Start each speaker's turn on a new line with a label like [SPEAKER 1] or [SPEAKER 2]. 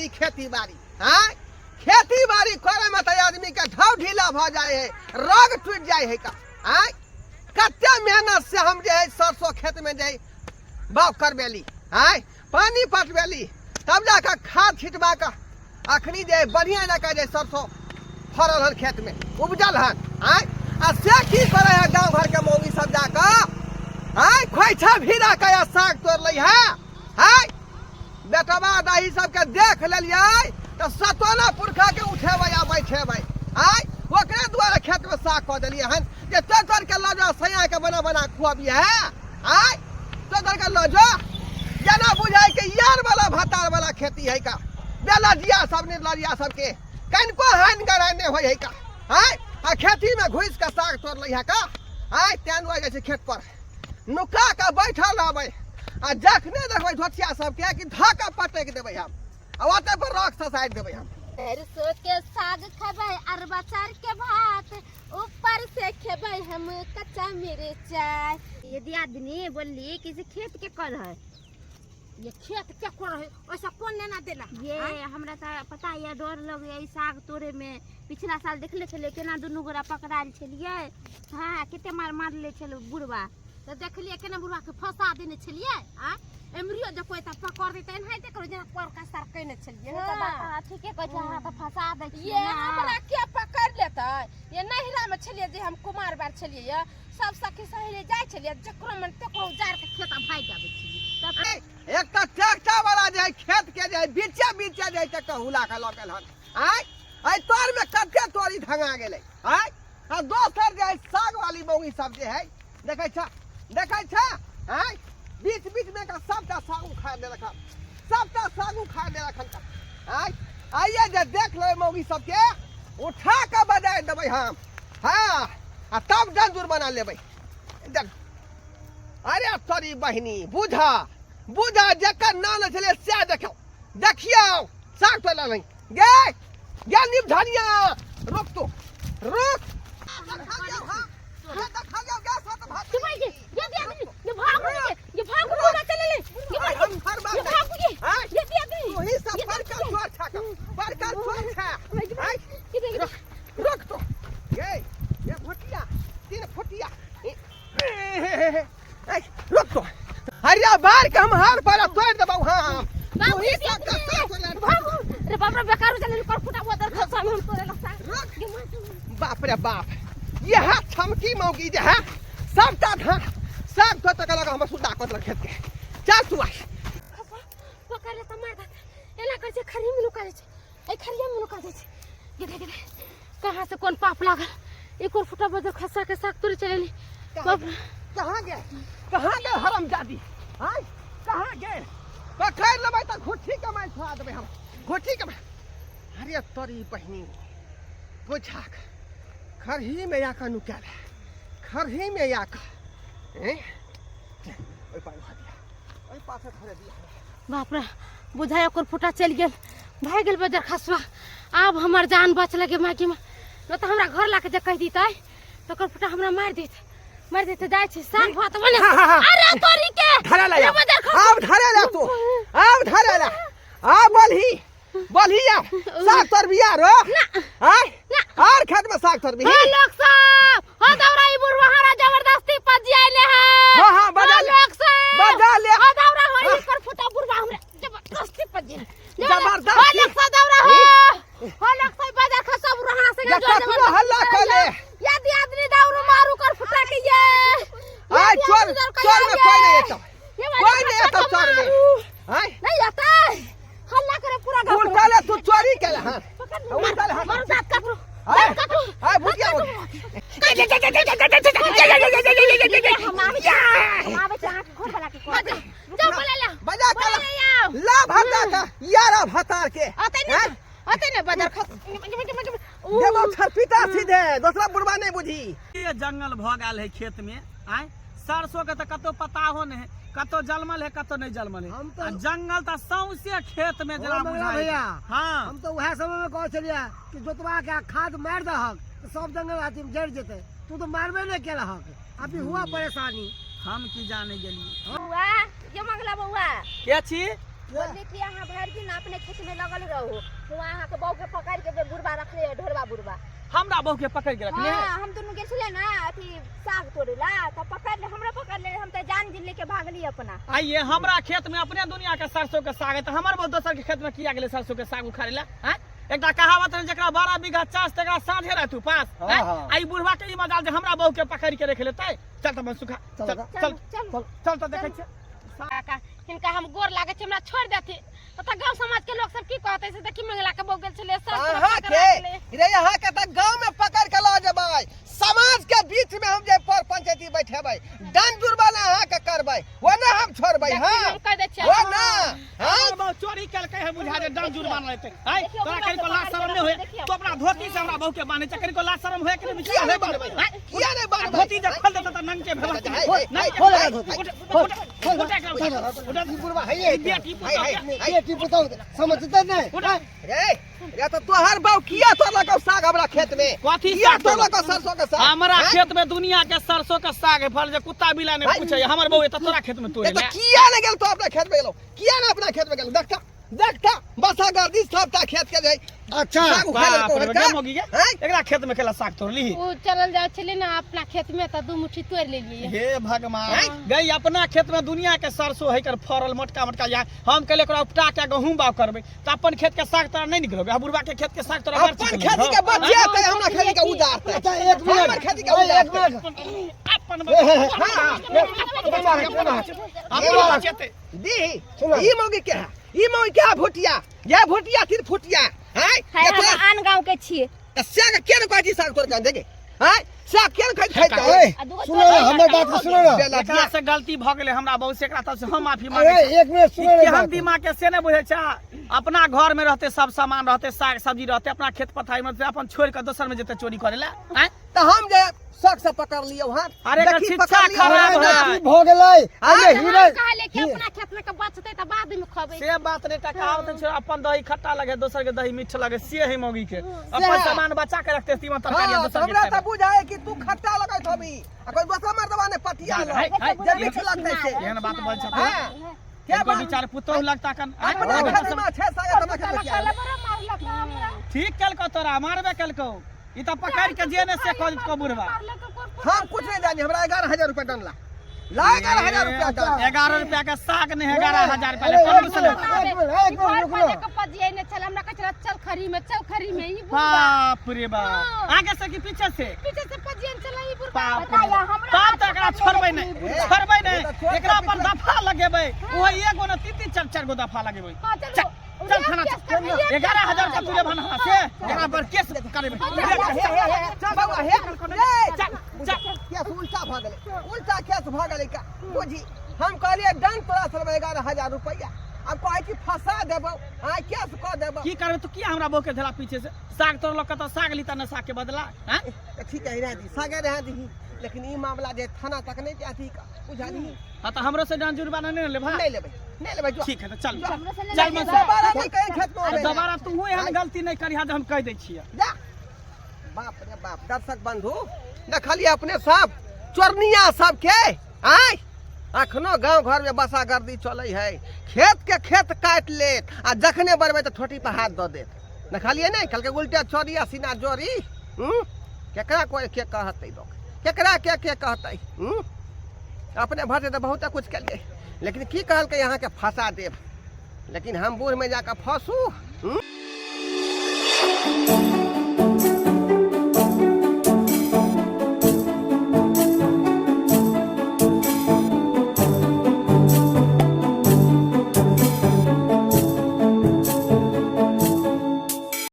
[SPEAKER 1] बाड़ी खेती बाड़ी हाँ खेती बाड़ी करे में तो आदमी के ढाव ढीला भ जाए है रोग टूट जाए है का हाँ कत्ते मेहनत से हम जे है सरसों खेत में जे बाव करबेली हाँ पानी पटबेली तब जाकर खाद छिटवा का अखनी जे बढ़िया जगह जे सरसों फरल हन खेत में उपजल हन हाँ आ से की करे है गांव घर के मौगी सब जाकर हाँ खोइछा भिड़ा के साग तोड़ लै है हाँ बेटवा दाही सबके देख लेलिए तो सतोना पुरखा के उठेबै आ बैठेबै आय ओकरे द्वारा खेत में साग कऽ देलिए हन जे तोड़ के लऽ जा सैया के बना बना खुआबिए है आय तोड़ के लऽ जा जना बुझाय के यार वाला भतार वाला खेती है का बेलजिया सब निर्लजिया सबके कनको हानि गराने होय है का आय आ खेती में घुस के साग तोड़ लै है का आय तेन हो जाइ छै खेत पर नुका के बैठल रहबै आ जखने देखबै धोतिया सबके कि धाका पटक देबै हम आ ओते पर रख ससाइड देबै हम
[SPEAKER 2] सरसों के साग खेबै अरबा चार के भात ऊपर से खेबै हम कच्चा मिर्चाई।
[SPEAKER 3] यदि आदमी बोली किसी खेत के कल है
[SPEAKER 2] ये खेत के कर है ऐसा कौन लेना देना
[SPEAKER 3] ये हमरा तो पता है डर लगे साग तोड़े में पिछला साल देखले छलिए केना दुनू गोरा पकड़ायल छलिए हाँ केते मार मारले छल बुढ़वा
[SPEAKER 2] तो देखलिए केना बुढ़वा के फंसा देने छलिए आ एमरियो जे कोई त पकड़ देते एनाहिते करो जेना पर का सर कइने छलिए
[SPEAKER 3] हां ठीके कहै छै हमरा तो फंसा दै छियै
[SPEAKER 2] ये हमरा के पकड़ लेतै ये नहिरा में छलिए जे हम कुमार बार छलिए ये सब सखी सहेली जाय छलिए जकरो मन तकरो उजार के खेत भाग जाबै छलिए
[SPEAKER 1] एक त ट्रैक्टर वाला जे खेत के जे बीचे बीचे जे त हुला के लगल हन आय आय तोर में कते तोरी धंगा गेलै आय आ दोसर जे साग वाली मौगी सब जे है देखै छ आय बीच बीच में का सबटा साग उखाड़ दे रखा सबटा साग उखाड़ दे रखा आय आइए जे देख ले मौगी सबके उठा के बजाय देबै हम हाँ आ तब जंजूर बना लेबै अरे तोरी बहिनी बुझा बुझा जकर नाम छले से देखियो साग तोला नहीं गे निभ धनिया रुक तो रुक हरिया बार के हम हार पर तोड़ देबौ हम
[SPEAKER 2] रे बाप रे बेकार चले कर फुटा बोतल खसा हम तोरे लगता
[SPEAKER 1] बाप रे बाप ये हाथ छमकी मौगी जे है सबटा धान सब तो तक लगा हम सुदा कर खेत के चल तू आई
[SPEAKER 2] पकड़े त मार एला कर छै खरी में लुका छै ए खरिया में लुका छै गे कहां से कौन पाप लागल एक और फुटा बोतल खसा के साग तोरे चलेली
[SPEAKER 1] कहां गए हरामजादी हाय कहां गए पकड़ लेबै त घुट्ठी के मार छोड़ा देबै हम घुट्ठी के अरे तोरी बहिनी बुझा खरही में या का नुकाल खरही में या का ओइ पार दिया ओइ पाछे खरे दिया
[SPEAKER 2] बाप रे बुझाय ओकर फुटा चल गेल भाग गेल बजर खसवा अब हमर जान बच लगे माकी में न त हमरा घर लाके जे कह दीतै त ओकर फुटा हमरा मार देते जाय छै साग भात बने अरे तोरी के
[SPEAKER 1] धरे ले अब धरे ले तू अब धरे ले आ बोलहिया साग तोर बिया रो हाय और खेत में साग तोर बिया
[SPEAKER 2] हे लोग सब हो दौरा ई बुढ़वा हरा जबरदस्ती पज आइले है
[SPEAKER 1] हां बजा ले
[SPEAKER 2] हो दौरा होई पर फुटा बुढ़वा हमरा जबरदस्ती पज
[SPEAKER 1] जबरदस्ती
[SPEAKER 2] हो लोग सब दौरा हो लोग सब बाजार खसा बुढ़वा से
[SPEAKER 1] जो हल्ला खोले
[SPEAKER 2] यदि आदमी दौरू मारू कर फुटा के ये
[SPEAKER 1] हाय चोर में कोई नहीं आता चोर में हाय
[SPEAKER 2] नहीं आता हल्ला करे पूरा गांव
[SPEAKER 1] उल्टा ले तू चोरी केले हां उल्टा ले
[SPEAKER 2] मारो दांत काटू
[SPEAKER 1] हाय भुटिया
[SPEAKER 2] हम आवे चाह खोल वाला के जा बोले ला
[SPEAKER 1] बजा के ला भता का यारा भतार के
[SPEAKER 2] आते ने बाजार खस
[SPEAKER 1] देबो छरपीटा सीधे दूसरा बुढ़वा नहीं बुझी
[SPEAKER 4] ये जंगल भ गेल है खेत में आय सरसों के त कतो पता हो ने कतो जलमल है कतो नहीं जलमल है जंगल त सौसे खेत में जला बुझाई
[SPEAKER 5] भैया
[SPEAKER 4] हां
[SPEAKER 5] हम तो वह समय में कह छलिया कि जोतवा के खाद मार दहक तो सब जंगल आदमी जड़ जेते तू तो मारबे नहीं केला हक अभी हुआ परेशानी
[SPEAKER 4] हम की जाने गेलिए
[SPEAKER 2] बुआ ये मंगला बुआ
[SPEAKER 4] के छी
[SPEAKER 3] बोलली कि यहाँ भर दिन अपने खेत में लगल रहो वहाँ के बहू के पकड़ के बुढ़वा रखले है ढोरवा बुढ़वा
[SPEAKER 4] हमरा बहू के पकड़ के रखले
[SPEAKER 3] हाँ हम दोनों गेल छले ना अथी साग तोड़े ला तो पकड़ ले हमरा पकड़ ले हम तो जान जिले के भागली अपना
[SPEAKER 4] आइए हमरा खेत में अपने दुनिया के सरसों के साग है तो हमर बहुत दोसर के खेत में किया गेले सरसों के साग उखाड़े ला हैं एकटा कहावत है जकरा 12 बीघा चास तकरा साझे रह तू पास हैं आई बुढ़वा के ई मजाल जे हमरा बहू के पकड़ के रख लेतै चल त मन सुखा चल चल चल त देखे छ
[SPEAKER 2] काका हिनका हम गोर लागे छै हमरा छोड़ देती तो गांव समाज के लोग सब की कहते से देखी मंगला के बोगल छले
[SPEAKER 1] यहाँ के रे यहाँ के त गांव में पकड़ के ला जेबै समाज के बीच में हम जे पर पंचायती बैठेबै दंड जुर्माना यहाँ के करबै वो ना हम छोड़बै हां
[SPEAKER 2] कह दे छै
[SPEAKER 1] वो ना
[SPEAKER 4] हमर बहू चोरी केलकै है बुझा जे दंड जुर्माना लेतै हैं तोरा कहीं को लाज शरम नहीं होए तो अपना धोती से हमरा बहू के बांधे छ कहीं को लाज शरम होए कि
[SPEAKER 1] किया
[SPEAKER 4] नहीं
[SPEAKER 1] नहीं बांधबै किया नहीं बांधबै
[SPEAKER 4] धोती जे खोल देता त नंग के भेला नहीं
[SPEAKER 5] खोल लगा धोती
[SPEAKER 4] उठा
[SPEAKER 5] बुढ़वा है ये
[SPEAKER 4] बेटी
[SPEAKER 5] बेटी बताओ समझते नहीं
[SPEAKER 1] रे या तो तोहर बहू किया तोड़लक साग हमरा खेत में
[SPEAKER 4] कथी
[SPEAKER 1] किया
[SPEAKER 4] साग
[SPEAKER 1] तोड़लक सरसों के साग
[SPEAKER 4] हमरा
[SPEAKER 1] हैं?
[SPEAKER 4] खेत में दुनिया के सरसों के साग है फल जे कुत्ता बिलाय ने पूछे हमर बहू त तोरा खेत में तोड़े
[SPEAKER 1] ये तो
[SPEAKER 4] ले
[SPEAKER 1] किया नहीं गेल तो अपना खेत में गेलो किया ना अपना खेत में गेलो देखता बसा गर्दी सबटा खेत के जाई
[SPEAKER 5] अच्छा
[SPEAKER 1] साग उखाड़
[SPEAKER 4] बाप रे
[SPEAKER 1] के
[SPEAKER 4] गेम हो गई
[SPEAKER 1] हैं?
[SPEAKER 4] एकरा खेत में केला साग तोड़ ली
[SPEAKER 2] वो चलल जाय छले ना अपना खेत में त दू मुट्ठी तोड़ लेलिए
[SPEAKER 4] हे भगवान गई अपना खेत में दुनिया के सरसों है कर फरल मोटका मोटका या हम कहले एकरा उपटा के गहूम बाव करबे त अपन खेत के साग तोरा नहीं निकलोगे बुढ़वा के खेत के साग तोरा
[SPEAKER 1] अपन खेती के बचिया ते हमरा खेती के उजाड़ते
[SPEAKER 5] अच्छा एक मिनट
[SPEAKER 1] हमर खेती के उजाड़ते
[SPEAKER 4] अपन
[SPEAKER 1] दी ई मौगी के है ई मौगी के है भुटिया ये भुटिया फिर फुटिया हैं
[SPEAKER 3] है हम आन गांव के छिए
[SPEAKER 1] साग के न काटी साग तोड़ के देगे हैं साग के न खाइत
[SPEAKER 5] ए, सुनो ना हमर बात सुनो ना
[SPEAKER 4] एकरा से गलती भ गेले हमरा बहुत से एकरा से हम माफी
[SPEAKER 5] अरे
[SPEAKER 4] मांगे
[SPEAKER 5] एक मिनट सुनो ना
[SPEAKER 4] हम दिमाग के से नहीं बुझे छ अपना घर में रहते सब सामान रहते साग सब्जी रहते अपना खेत पथारी में अपन छोड़ के दोसर में जेते चोरी करे ला हैं
[SPEAKER 1] तो हम जे शक से पकड़ लियो हां
[SPEAKER 4] अरे एकर शिक्षा खराब है
[SPEAKER 5] भ गेलै अरे हीरे
[SPEAKER 2] कहले कि अपना खेत में के बचते त बाद में खबै
[SPEAKER 4] से बात रे टकावत छै अपन दही खट्टा लगे दोसर के दही मीठ लगे से है मौगी के अपन सामान बचा के रखते तीमन तरकारी
[SPEAKER 1] हां
[SPEAKER 4] दोसर
[SPEAKER 1] हमरा
[SPEAKER 4] के
[SPEAKER 1] त बुझाए कि तू खट्टा लगाइत हबी आ कोई बसा मर्दवा ने पटिया लो जे मीठ लगते से
[SPEAKER 4] एहन बात बोल छ
[SPEAKER 1] हां
[SPEAKER 4] के कोई विचार पुतोह लगता कन
[SPEAKER 1] अपना खेत में छे साग त खेत में किया
[SPEAKER 4] ठीक कल को तोरा मारबे कल को ई त पकड़ के जेने से को बुढ़वा
[SPEAKER 1] हम कुछ नहीं जानी हमरा 11000 रुपया डनला ला 11000 रुपया डन
[SPEAKER 4] 11 रुपया के साग ने 11000 रुपया कौन से ले
[SPEAKER 5] एक मिनट रुको ना
[SPEAKER 2] पजिए ने चल हमरा कचरा चल खरी में ई
[SPEAKER 4] बाप रे बाप आगे से कि पीछे से
[SPEAKER 2] पीछे से पजिए ने चला ई बुढ़
[SPEAKER 4] बाप रे बाप तब तक एकरा छोड़बै नहीं एकरा पर दफा लगेबै ओ एगो न तीन चार चार गो दफा लगेबै चल खाना 11000 का तुले बना से एकरा पर केस करबे
[SPEAKER 1] चल बाबा हे
[SPEAKER 4] चल चल
[SPEAKER 1] केस उल्टा भ गेलै उल्टा केस भ गेलै का बुझी हम कहलिए दंड तोरा सब 11000 रुपया अब कहै कि फंसा देबो हां केस क देबो
[SPEAKER 4] की करबे तू की हमरा बो के धरा पीछे से साग तोड़ लो कत साग लीता न साग के बदला हैं
[SPEAKER 1] ठीक है रह दी सागे रह दी लेकिन ई मामला जे थाना तक नहीं जाती का बुझाली
[SPEAKER 4] हां तो हमरो से डांस जुर्माना नहीं लेबा
[SPEAKER 1] नहीं लेबै जो
[SPEAKER 4] ठीक है तो चल
[SPEAKER 3] से
[SPEAKER 4] चल मन
[SPEAKER 1] दोबारा नहीं कहीं खेत में होबे
[SPEAKER 4] दोबारा तू एहन गलती नहीं करिहा जे हम कह दै छियै
[SPEAKER 1] जा बाप रे बाप दर्शक बंधु देखलिए अपने सब चोरनिया सब के आय अखनो गांव घर में बसा गर्दी चलै है खेत के खेत काट ले आ जखने बरबे तो ठोटी पर हाथ दो दे देखलिए नहीं कल के उल्टे चोरिया सीना जोरी केकरा कोई के कहतै लोग केकरा के कहतै अपने भर से तो बहुत कुछ कर लिए लेकिन की कहल के यहाँ के फंसा देब लेकिन हम बूढ़ में जाकर फंसू